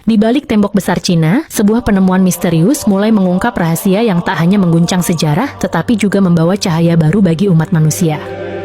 Di balik tembok besar Cina, sebuah penemuan misterius mulai mengungkap rahasia yang tak hanya mengguncang sejarah, tetapi juga membawa cahaya baru bagi umat manusia.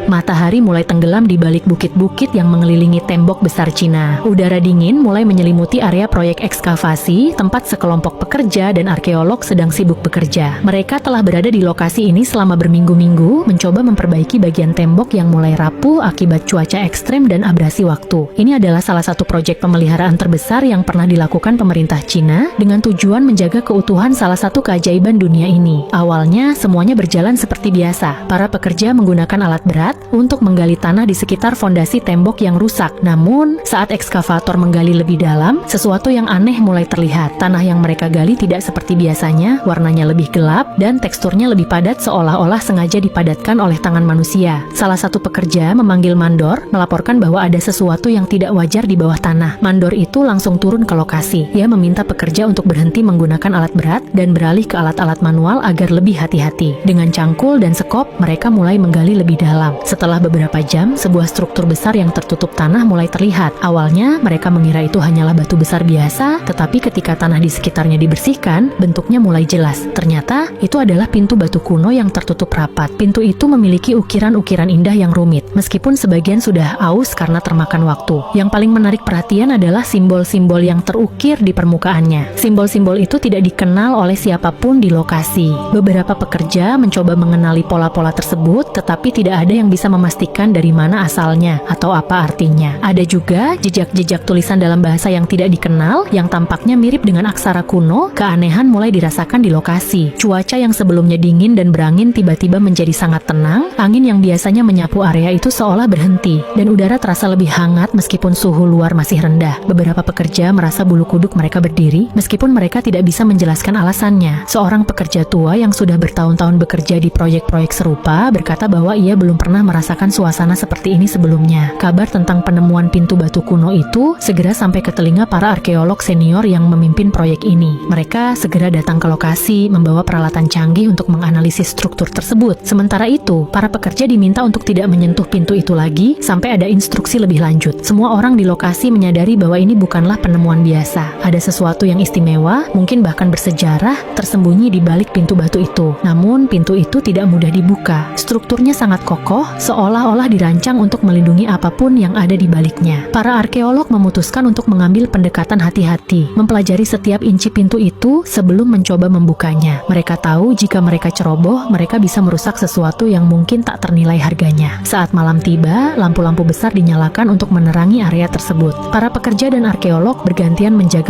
Matahari mulai tenggelam di balik bukit-bukit yang mengelilingi tembok besar Cina. Udara dingin mulai menyelimuti area proyek ekskavasi, tempat sekelompok pekerja dan arkeolog sedang sibuk bekerja. Mereka telah berada di lokasi ini selama berminggu-minggu, mencoba memperbaiki bagian tembok yang mulai rapuh akibat cuaca ekstrem dan abrasi waktu. Ini adalah salah satu proyek pemeliharaan terbesar yang pernah dilakukan pemerintah Cina, dengan tujuan menjaga keutuhan salah satu keajaiban dunia ini. Awalnya, semuanya berjalan seperti biasa. Para pekerja menggunakan alat berat untuk menggali tanah di sekitar fondasi tembok yang rusak. Namun, saat ekskavator menggali lebih dalam, sesuatu yang aneh mulai terlihat. Tanah yang mereka gali tidak seperti biasanya, warnanya lebih gelap, dan teksturnya lebih padat seolah-olah sengaja dipadatkan oleh tangan manusia. Salah satu pekerja memanggil mandor, melaporkan bahwa ada sesuatu yang tidak wajar di bawah tanah. Mandor itu langsung turun ke lokasi. Ia meminta pekerja untuk berhenti menggunakan alat berat dan beralih ke alat-alat manual agar lebih hati-hati. Dengan cangkul dan sekop, mereka mulai menggali lebih dalam. Setelah beberapa jam, sebuah struktur besar yang tertutup tanah mulai terlihat. Awalnya, mereka mengira itu hanyalah batu besar biasa, tetapi ketika tanah di sekitarnya dibersihkan, bentuknya mulai jelas. Ternyata, itu adalah pintu batu kuno yang tertutup rapat. Pintu itu memiliki ukiran-ukiran indah yang rumit, meskipun sebagian sudah aus karena termakan waktu. Yang paling menarik perhatian adalah simbol-simbol yang terukir di permukaannya. Simbol-simbol itu tidak dikenal oleh siapapun di lokasi. Beberapa pekerja mencoba mengenali pola-pola tersebut, tetapi tidak ada yang bisa memastikan dari mana asalnya atau apa artinya. Ada juga jejak-jejak tulisan dalam bahasa yang tidak dikenal yang tampaknya mirip dengan aksara kuno. Keanehan mulai dirasakan di lokasi. Cuaca yang sebelumnya dingin dan berangin tiba-tiba menjadi sangat tenang. Angin yang biasanya menyapu area itu seolah berhenti, dan udara terasa lebih hangat meskipun suhu luar masih rendah. Beberapa pekerja merasa bulu kuduk mereka berdiri, meskipun mereka tidak bisa menjelaskan alasannya. Seorang pekerja tua yang sudah bertahun-tahun bekerja di proyek-proyek serupa berkata bahwa ia belum pernah merasakan suasana seperti ini sebelumnya. Kabar tentang penemuan pintu batu kuno itu segera sampai ke telinga para arkeolog senior yang memimpin proyek ini. Mereka segera datang ke lokasi, membawa peralatan canggih untuk menganalisis struktur tersebut. Sementara itu, para pekerja diminta untuk tidak menyentuh pintu itu lagi sampai ada instruksi lebih lanjut. Semua orang di lokasi menyadari bahwa ini bukanlah penemuan biasa. Ada sesuatu yang istimewa, mungkin bahkan bersejarah, tersembunyi di balik pintu batu itu. Namun, pintu itu tidak mudah dibuka. Strukturnya sangat kokoh, seolah-olah dirancang untuk melindungi apapun yang ada di baliknya. Para arkeolog memutuskan untuk mengambil pendekatan hati-hati, mempelajari setiap inci pintu itu sebelum mencoba membukanya. Mereka tahu jika mereka ceroboh, mereka bisa merusak sesuatu yang mungkin tak ternilai harganya. Saat malam tiba, lampu-lampu besar dinyalakan untuk menerangi area tersebut. Para pekerja dan arkeolog bergantian menjaga